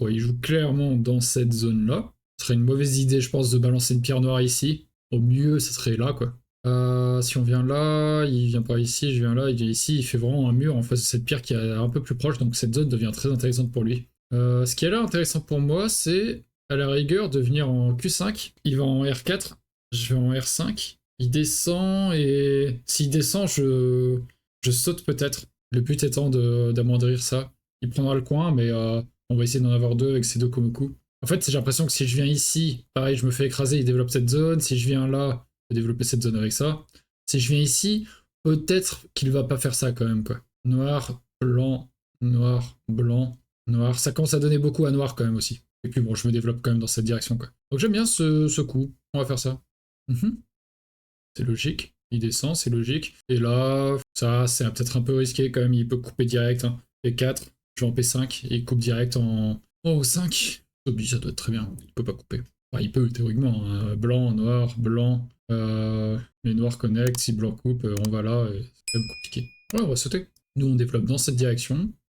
Ouais, il joue clairement dans cette zone-là. Ce serait une mauvaise idée, je pense, de balancer une pierre noire ici. Au mieux, ça serait là, quoi. Si on vient là, il vient pas ici, je viens là, il vient ici, il fait vraiment un mur en face de cette pierre qui est un peu plus proche, donc cette zone devient très intéressante pour lui. Ce qui est là intéressant pour moi, c'est à la rigueur de venir en Q5, il va en R4, je vais en R5, il descend et s'il descend, je saute peut-être. Le but étant d'amoindrir ça. Il prendra le coin, mais on va essayer d'en avoir deux avec ces deux Komoku. En fait, j'ai l'impression que si je viens ici, pareil, je me fais écraser, il développe cette zone. Si je viens là, il va développer cette zone avec ça. Si je viens ici, peut-être qu'il va pas faire ça quand même, quoi. Noir, blanc, noir, blanc, noir. Ça commence à donner beaucoup à noir quand même aussi. Et puis bon, je me développe quand même dans cette direction, quoi. Donc j'aime bien ce coup. On va faire ça. Mhm. C'est logique. Il descend, c'est logique. Et là, ça, c'est peut-être un peu risqué quand même. Il peut couper direct. Hein. P4, je vais en P5 et il coupe direct en 5. Obi, ça doit être très bien. Il peut pas couper. Enfin, il peut, théoriquement. Hein. Blanc, noir, blanc. Les noirs connectent. Si blanc coupe, on va là. C'est quand même compliqué. Ouais, on va sauter. Nous, on développe dans cette direction.